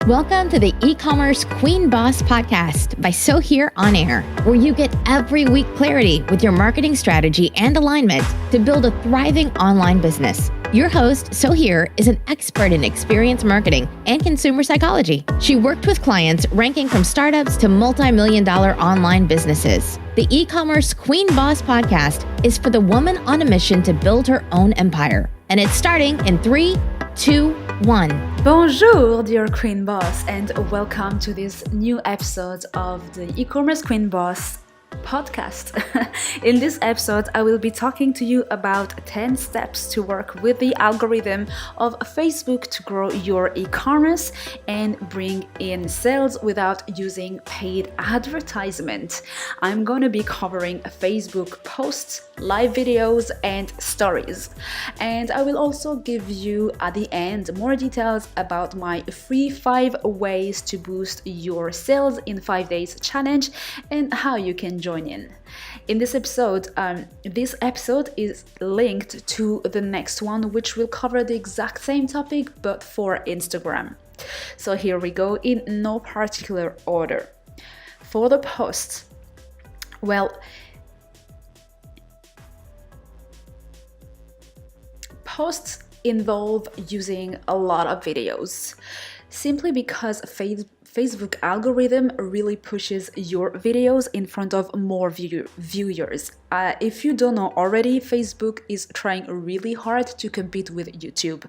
Welcome to the eCommerce QueenBOSS podcast by So Here On Air, where you get every week clarity with your marketing strategy and alignment to build a thriving online business. Your host, So Here, is an expert in experience marketing and consumer psychology. She worked with clients ranging from startups to multi-million-dollar online businesses. The eCommerce QueenBOSS podcast is for the woman on a mission to build her own empire. And it's starting in 3, 2, 1. Bonjour, dear Queen Boss, and welcome to this new episode of the eCommerce Queen Boss podcast. In this episode, I will be talking to you about 10 steps to work with the algorithm of Facebook to grow your e-commerce and bring in sales without using paid advertisement. I'm going to be covering Facebook posts, live videos, and stories. And I will also give you at the end more details about my free 5 ways to boost your sales in 5 days challenge and how you can join in. In this episode is linked to the next one, which will cover the exact same topic but for Instagram. So here we go in no particular order. For the posts, posts involve using a lot of videos simply because Facebook algorithm really pushes your videos in front of more viewers. If you don't know already, Facebook is trying really hard to compete with YouTube.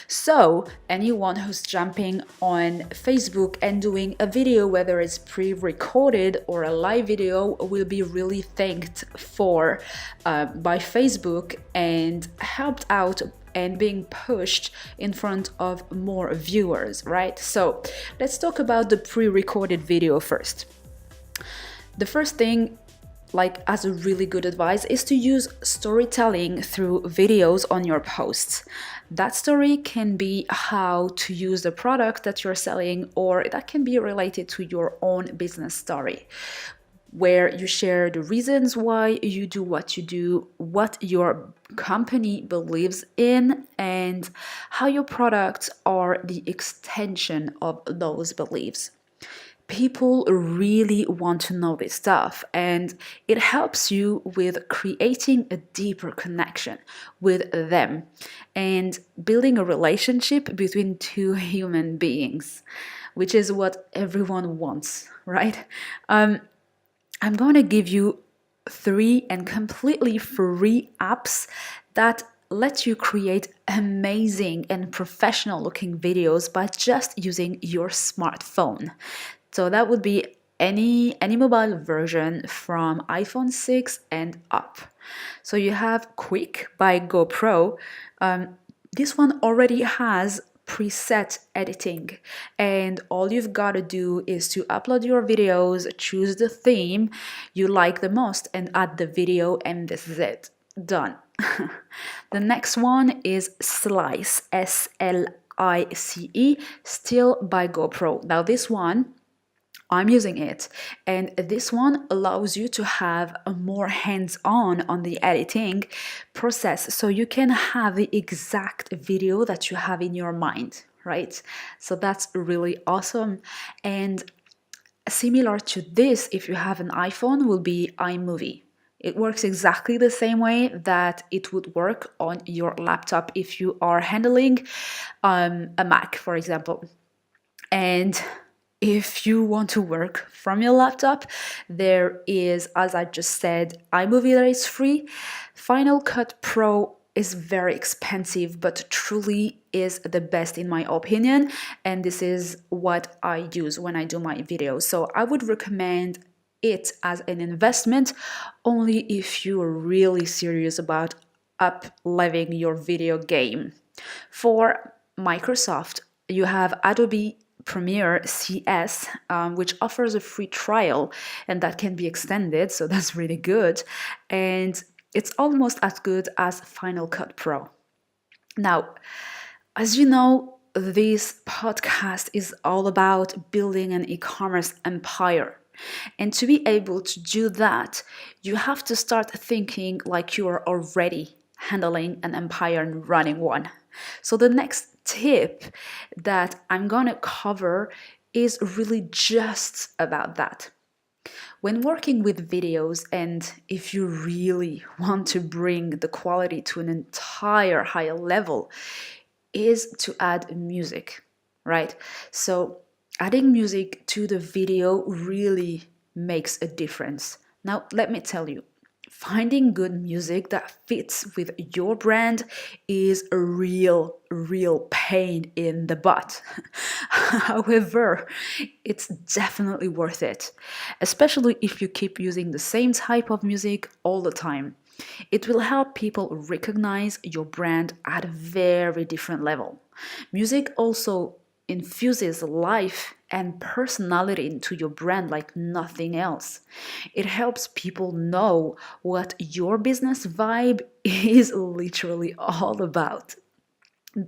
So anyone who's jumping on Facebook and doing a video, whether it's pre-recorded or a live video, will be really thanked for by Facebook and helped out and being pushed in front of more viewers, right? So let's talk about the pre-recorded video first. The first thing, as a really good advice, is to use storytelling through videos on your posts. That story can be how to use the product that you're selling, or that can be related to your own business story, where you share the reasons why you do what you do, what your company believes in, and how your products are the extension of those beliefs. People really want to know this stuff, and it helps you with creating a deeper connection with them and building a relationship between two human beings, which is what everyone wants, right? I'm going to give you 3 and completely free apps that let you create amazing and professional looking videos by just using your smartphone. So that would be any mobile version from iPhone 6 and up. So you have Quick by GoPro. This one already has preset editing, and all you've got to do is to upload your videos, choose the theme you like the most, and add the video, and this is it. Done. The next one is Slice, S-L-I-C-E, still by GoPro. Now this one, I'm using it, and this one allows you to have a more hands-on on the editing process, so you can have the exact video that you have in your mind, right? So that's really awesome. And similar to this, if you have an iPhone, will be iMovie. It works exactly the same way that it would work on your laptop if you are handling a Mac, for example. And if you want to work from your laptop, there is, as I just said, iMovie that is free. Final Cut Pro is very expensive, but truly is the best in my opinion. And this is what I use when I do my videos. So I would recommend it as an investment only if you are really serious about up-leveling your video game. For Microsoft, you have Adobe Premiere CS, which offers a free trial, and that can be extended, so that's really good. And it's almost as good as Final Cut Pro. Now, as you know, this podcast is all about building an e-commerce empire. And to be able to do that, you have to start thinking like you are already handling an empire and running one. So the next tip that I'm gonna cover is really just about that. When working with videos, and if you really want to bring the quality to an entire higher level, is to add music, right? So adding music to the video really makes a difference. Now, let me tell you, finding good music that fits with your brand is a real pain in the butt. However, it's definitely worth it, especially if you keep using the same type of music all the time. It will help people recognize your brand at a very different level. Music also infuses life and personality into your brand like nothing else. It helps people know what your business vibe is literally all about.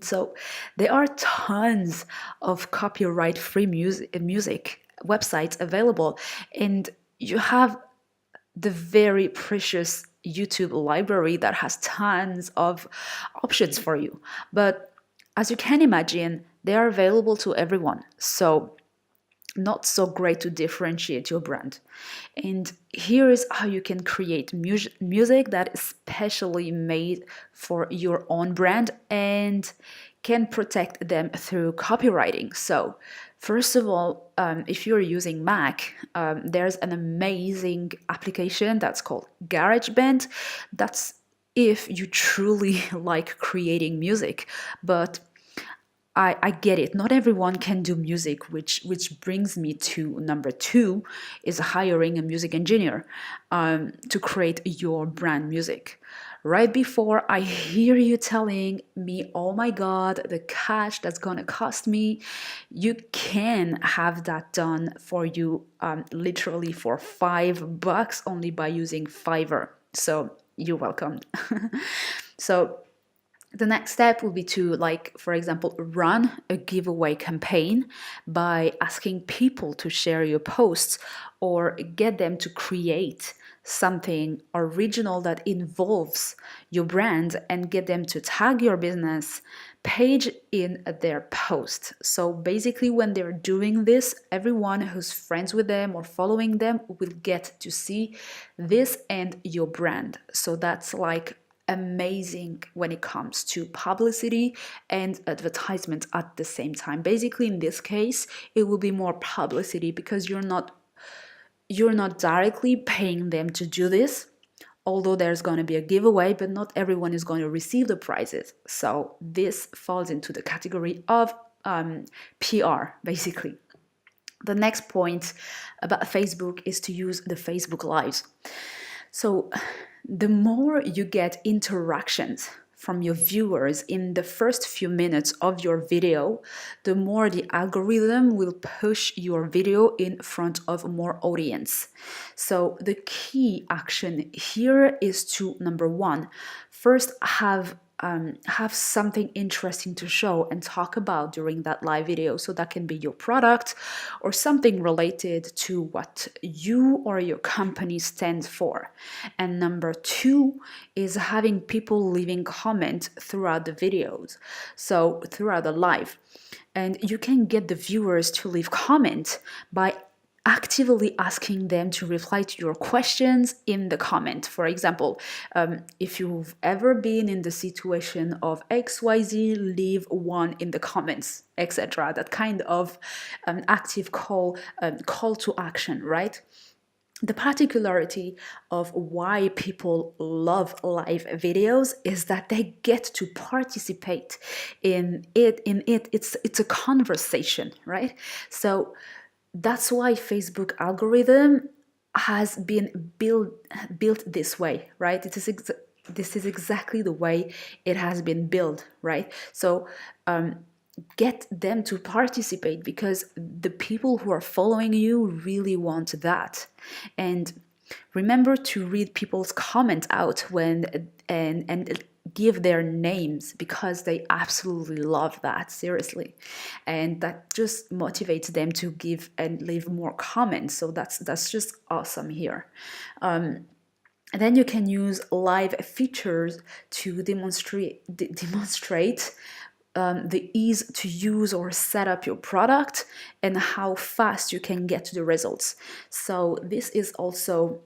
So there are tons of copyright-free music websites available, and you have the very precious YouTube library that has tons of options for you. But as you can imagine, they are available to everyone. So not so great to differentiate your brand. And here is how you can create music that is specially made for your own brand and can protect them through copywriting. So first of all, if you're using Mac, there's an amazing application that's called GarageBand. That's if you truly like creating music. But I get it. Not everyone can do music, which brings me to number 2, is hiring a music engineer to create your brand music. Right before I hear you telling me, oh my God, the cash that's gonna cost me, you can have that done for you literally for $5 only by using Fiverr. So you're welcome. So the next step will be to, like, for example, run a giveaway campaign by asking people to share your posts or get them to create something original that involves your brand and get them to tag your business page in their post. So basically, when they're doing this, everyone who's friends with them or following them will get to see this and your brand. So that's like amazing when it comes to publicity and advertisement at the same time. Basically, in this case, it will be more publicity because you're not directly paying them to do this, although there's going to be a giveaway, but not everyone is going to receive the prizes. So this falls into the category of PR, basically. The next point about Facebook is to use the Facebook Lives. So the more you get interactions from your viewers in the first few minutes of your video, the more the algorithm will push your video in front of more audience. So the key action here is to, number 1, first have something interesting to show and talk about during that live video. So that can be your product or something related to what you or your company stands for. And number 2 is having people leaving comments throughout the videos, so throughout the live. And you can get the viewers to leave comments by actively asking them to reply to your questions in the comment. For example, if you've ever been in the situation of XYZ, leave 1 in the comments, etc. That kind of active call to action, right? The particularity of why people love live videos is that they get to participate in it. It's a conversation, right? So that's why Facebook algorithm has been built this way, right? This is exactly the way it has been built, right? So get them to participate because the people who are following you really want that. And remember to read people's comments out when and give their names because they absolutely love that, seriously, and that just motivates them to give and leave more comments. So that's just awesome here. And then you can use live features to demonstrate the ease to use or set up your product and how fast you can get to the results. So this is also,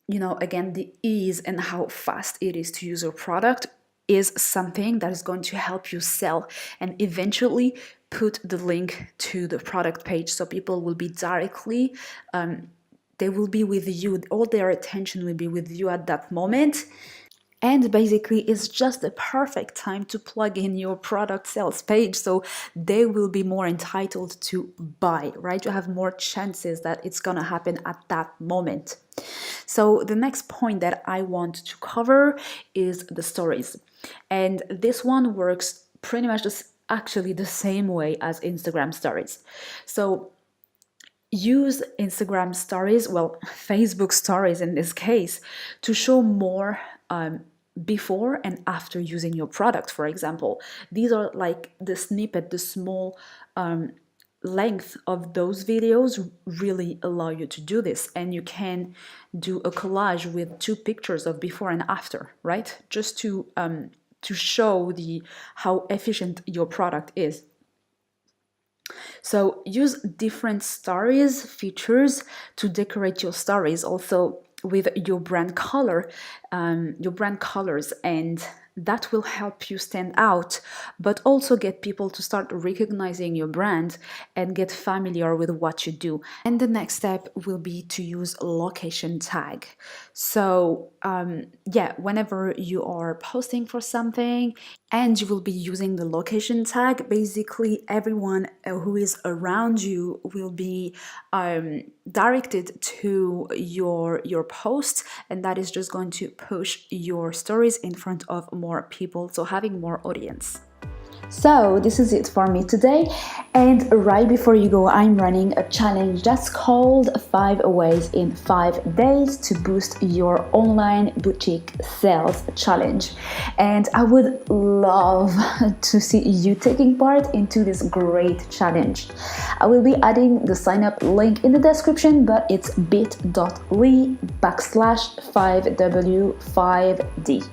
again, the ease and how fast it is to use your product is something that is going to help you sell and eventually put the link to the product page, so people will be directly, they will be with you, all their attention will be with you at that moment. And basically, it's just the perfect time to plug in your product sales page, so they will be more entitled to buy, right? You have more chances that it's gonna happen at that moment. So the next point that I want to cover is the stories. And this one works pretty much actually the same way as Instagram stories. So use Instagram stories, well, Facebook stories in this case, to show more before and after using your product, for example. These are like the snippet, the small length of those videos really allow you to do this. And you can do a collage with 2 pictures of before and after, right? Just to show how efficient your product is. So use different stories features to decorate your stories, also with your brand colors, and that will help you stand out, but also get people to start recognizing your brand and get familiar with what you do. And the next step will be to use location tag. So whenever you are posting for something and you will be using the location tag, basically everyone who is around you will be directed to your post, and that is just going to push your stories in front of more people, so having more audience. So this is it for me today, and right before you go, I'm running a challenge that's called 5 ways in 5 days to boost your online boutique sales challenge, and I would love to see you taking part into this great challenge. I will be adding the sign up link in the description, but it's bit.ly/5w5d.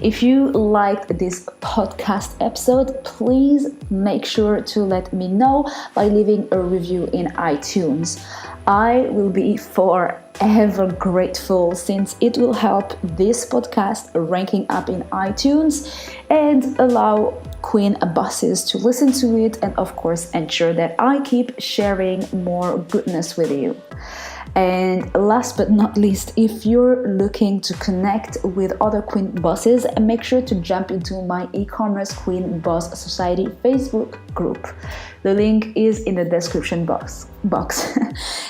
If you liked this podcast episode, please make sure to let me know by leaving a review in iTunes. I will be forever grateful, since it will help this podcast ranking up in iTunes and allow Queen bosses to listen to it, and of course ensure that I keep sharing more goodness with you. And last but not least, if you're looking to connect with other Queen bosses, make sure to jump into my e-commerce Queen Boss Society Facebook group. The link is in the description box.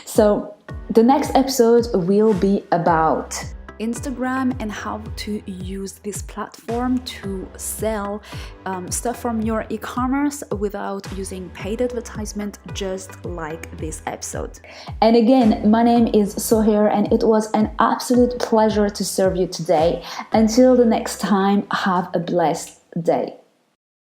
So the next episode will be about Instagram and how to use this platform to sell stuff from your e-commerce without using paid advertisement, just like this episode. And again, my name is Soher, and it was an absolute pleasure to serve you today. Until the next time, have a blessed day.